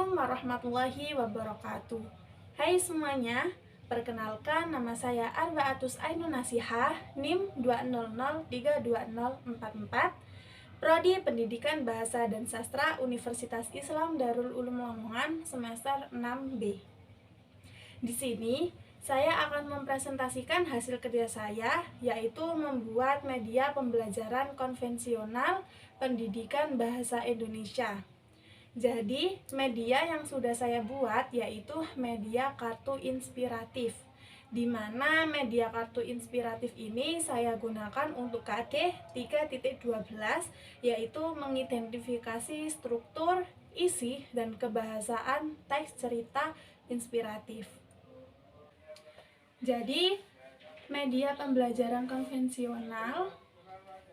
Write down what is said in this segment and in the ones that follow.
Assalamualaikum warahmatullahi wabarakatuh. Hai semuanya, perkenalkan nama saya Arbaatus Ainun Nasihah, NIM 200320044, Prodi Pendidikan Bahasa dan Sastra Universitas Islam Darul Ulum Lamongan semester 6B. Di sini saya akan mempresentasikan hasil kerja saya, yaitu membuat media pembelajaran konvensional pendidikan bahasa Indonesia. Jadi, media yang sudah saya buat yaitu media kartu inspiratif, di mana media kartu inspiratif ini saya gunakan untuk KD 3.12, yaitu mengidentifikasi struktur, isi, dan kebahasaan teks cerita inspiratif. Jadi, media pembelajaran konvensional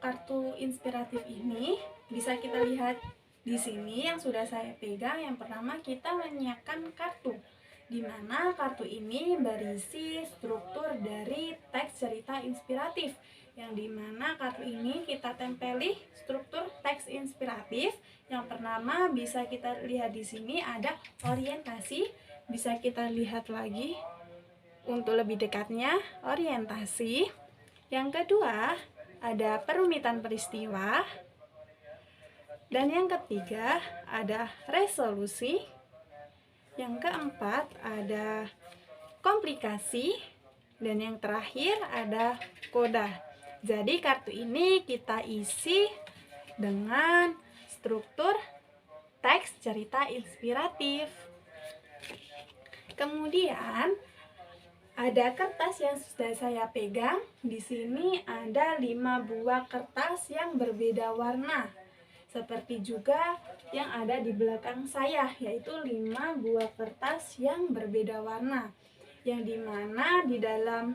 kartu inspiratif ini bisa kita lihat di sini yang sudah saya pegang. Yang pertama, kita menyiapkan kartu, di mana kartu ini berisi struktur dari teks cerita inspiratif, yang dimana kartu ini kita tempeli struktur teks inspiratif. Yang pertama bisa kita lihat di sini ada orientasi, bisa kita lihat lagi untuk lebih dekatnya orientasi. Yang kedua ada perumitan peristiwa. Dan yang ketiga ada resolusi. Yang keempat ada komplikasi. Dan yang terakhir ada koda. Jadi kartu ini kita isi dengan struktur teks cerita inspiratif. Kemudian ada kertas yang sudah saya pegang. Di sini ada 5 buah kertas yang berbeda warna, seperti juga yang ada di belakang saya, yaitu 5 buah kertas yang berbeda warna, yang dimana di dalam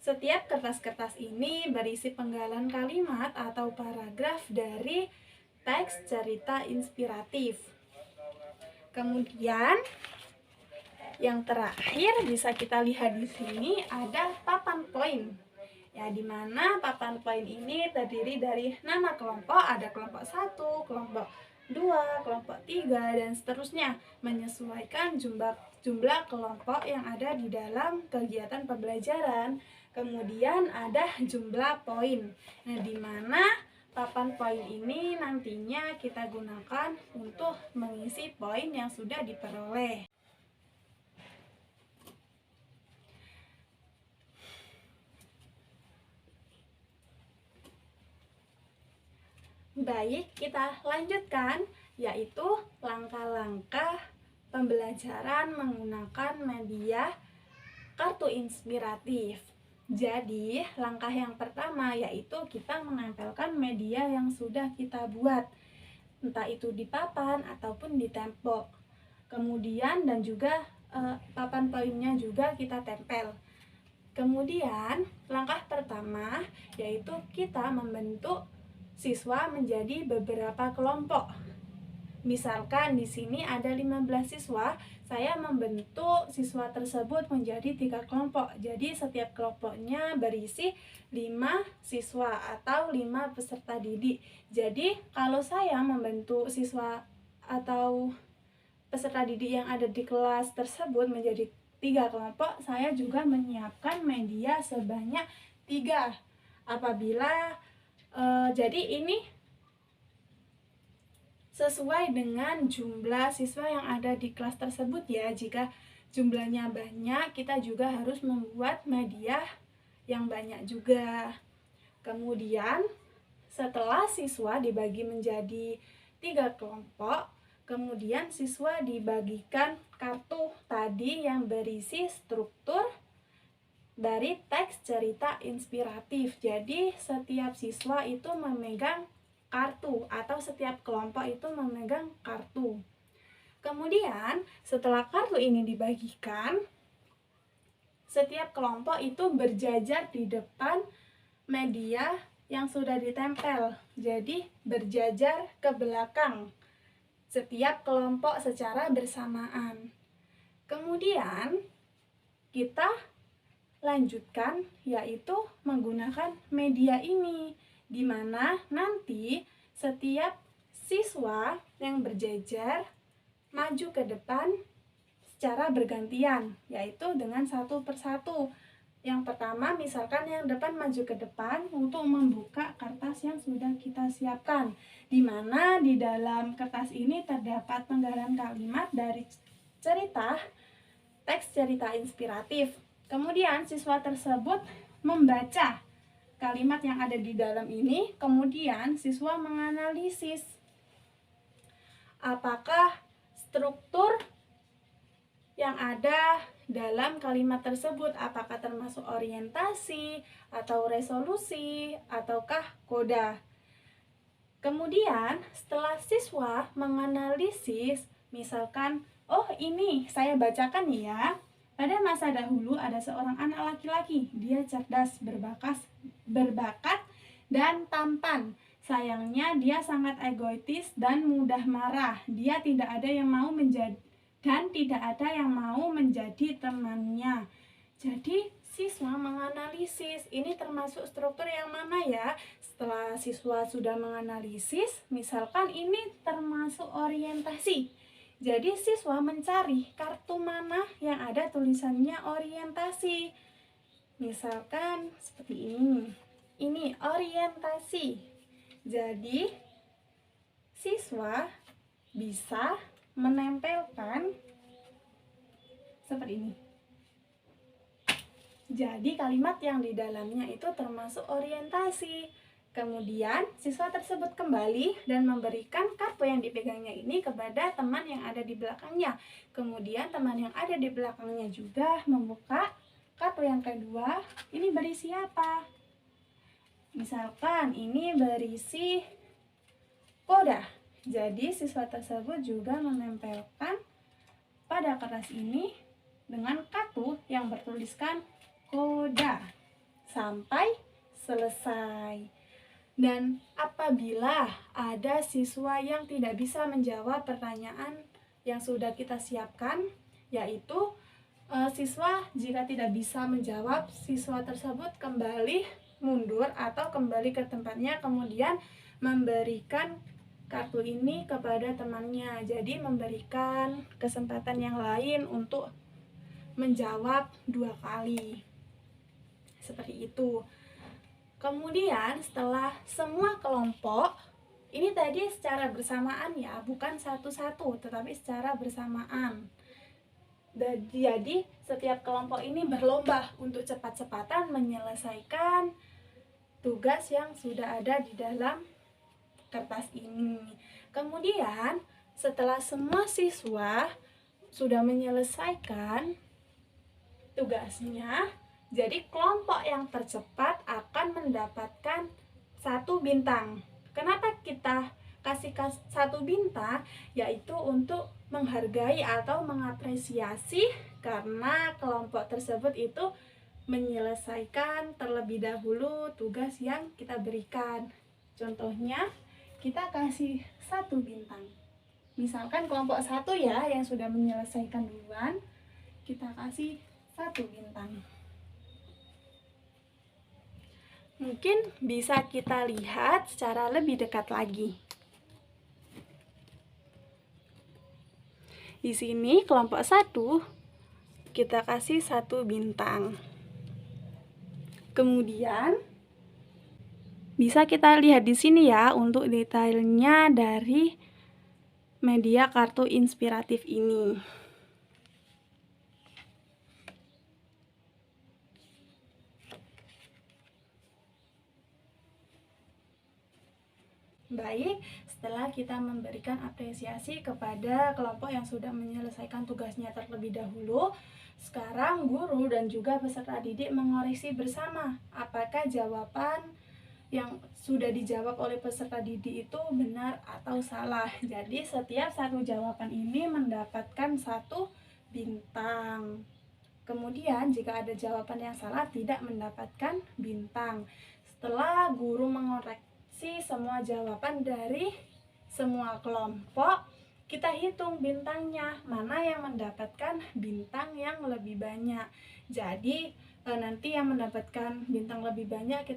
setiap kertas-kertas ini berisi penggalan kalimat atau paragraf dari teks cerita inspiratif. Kemudian yang terakhir bisa kita lihat di sini ada papan poin. Ya, di mana papan poin ini terdiri dari nama kelompok, ada kelompok 1, kelompok 2, kelompok 3, dan seterusnya, menyesuaikan jumlah kelompok yang ada di dalam kegiatan pembelajaran. Kemudian ada jumlah poin. Nah, di mana papan poin ini nantinya kita gunakan untuk mengisi poin yang sudah diperoleh. Baik, kita lanjutkan, yaitu langkah-langkah pembelajaran menggunakan media kartu inspiratif. Jadi, langkah yang pertama yaitu kita menempelkan media yang sudah kita buat, entah itu di papan ataupun di tembok. Kemudian dan juga papan poinnya juga kita tempel. Kemudian, langkah pertama yaitu kita membentuk siswa menjadi beberapa kelompok. Misalkan di sini ada 15 siswa, saya membentuk siswa tersebut menjadi 3 kelompok. Jadi setiap kelompoknya berisi 5 siswa atau 5 peserta didik. Jadi kalau saya membentuk siswa atau peserta didik yang ada di kelas tersebut menjadi 3 kelompok, saya juga menyiapkan media sebanyak 3. Apabila jadi ini sesuai dengan jumlah siswa yang ada di kelas tersebut ya. Jika jumlahnya banyak, kita juga harus membuat media yang banyak juga. Kemudian setelah siswa dibagi menjadi 3 kelompok, kemudian siswa dibagikan kartu tadi yang berisi struktur dari teks cerita inspiratif. Jadi setiap siswa itu memegang kartu atau setiap kelompok itu memegang kartu. Kemudian setelah kartu ini dibagikan, setiap kelompok itu berjajar di depan media yang sudah ditempel. Jadi berjajar ke belakang setiap kelompok secara bersamaan. Kemudian kita lanjutkan yaitu menggunakan media ini, di mana nanti setiap siswa yang berjajar maju ke depan secara bergantian, yaitu dengan satu persatu. Yang pertama, misalkan yang depan maju ke depan untuk membuka kertas yang sudah kita siapkan, di mana di dalam kertas ini terdapat penggalan kalimat dari teks cerita inspiratif. Kemudian siswa tersebut membaca kalimat yang ada di dalam ini, kemudian siswa menganalisis apakah struktur yang ada dalam kalimat tersebut, apakah termasuk orientasi atau resolusi ataukah koda. Kemudian setelah siswa menganalisis, misalkan, oh ini saya bacakan ya, pada masa dahulu ada seorang anak laki-laki, dia cerdas, berbakat dan tampan. Sayangnya dia sangat egois dan mudah marah. Dia tidak ada yang mau menjadi temannya. Jadi siswa menganalisis, ini termasuk struktur yang mana ya? Setelah siswa sudah menganalisis, misalkan ini termasuk orientasi. Jadi siswa mencari kartu mana yang ada tulisannya orientasi. Misalkan seperti ini. Ini orientasi. Jadi siswa bisa menempelkan seperti ini. Jadi kalimat yang di dalamnya itu termasuk orientasi. Kemudian siswa tersebut kembali dan memberikan kartu yang dipegangnya ini kepada teman yang ada di belakangnya. Kemudian teman yang ada di belakangnya juga membuka kartu yang kedua. Ini berisi apa? Misalkan ini berisi koda. Jadi siswa tersebut juga menempelkan pada kertas ini dengan kartu yang bertuliskan koda sampai selesai. Dan apabila ada siswa yang tidak bisa menjawab pertanyaan yang sudah kita siapkan, yaitu siswa jika tidak bisa menjawab, siswa tersebut kembali mundur atau kembali ke tempatnya, kemudian memberikan kartu ini kepada temannya. Jadi memberikan kesempatan yang lain untuk menjawab 2 kali. Seperti itu. Kemudian setelah semua kelompok, ini tadi secara bersamaan ya, bukan satu-satu, tetapi secara bersamaan. Jadi setiap kelompok ini berlomba untuk cepat-cepatan menyelesaikan tugas yang sudah ada di dalam kertas ini. Kemudian setelah semua siswa sudah menyelesaikan tugasnya, jadi kelompok yang tercepat akan mendapatkan 1 bintang. Kenapa kita kasih 1 bintang? Yaitu untuk menghargai atau mengapresiasi karena kelompok tersebut itu menyelesaikan terlebih dahulu tugas yang kita berikan. Contohnya kita kasih 1 bintang. Misalkan kelompok 1 ya yang sudah menyelesaikan duluan, kita kasih 1 bintang. Mungkin bisa kita lihat secara lebih dekat lagi. Di sini kelompok 1 kita kasih 1 bintang. Kemudian bisa kita lihat di sini ya untuk detailnya dari media kartu inspiratif ini. Baik, setelah kita memberikan apresiasi kepada kelompok yang sudah menyelesaikan tugasnya terlebih dahulu, sekarang guru dan juga peserta didik mengoreksi bersama apakah jawaban yang sudah dijawab oleh peserta didik itu benar atau salah. Jadi setiap 1 jawaban ini mendapatkan 1 bintang. Kemudian jika ada jawaban yang salah tidak mendapatkan bintang. Setelah guru mengoreksi semua jawaban dari semua kelompok, kita hitung bintangnya, mana yang mendapatkan bintang yang lebih banyak. Jadi nanti yang mendapatkan bintang lebih banyak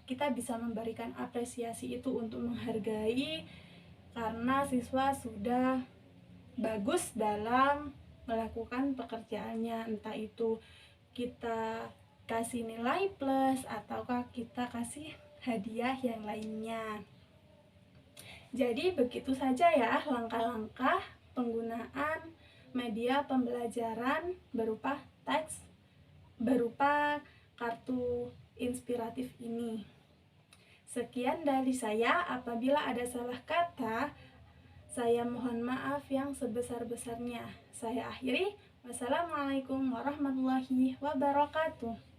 kita bisa memberikan apresiasi itu untuk menghargai karena siswa sudah bagus dalam melakukan pekerjaannya, entah itu kita kasih nilai plus ataukah kita kasih hadiah yang lainnya. Jadi begitu saja ya langkah-langkah penggunaan media pembelajaran berupa teks, berupa kartu inspiratif ini. Sekian dari saya, apabila ada salah kata, saya mohon maaf yang sebesar-besarnya. Saya akhiri. Wassalamualaikum warahmatullahi wabarakatuh.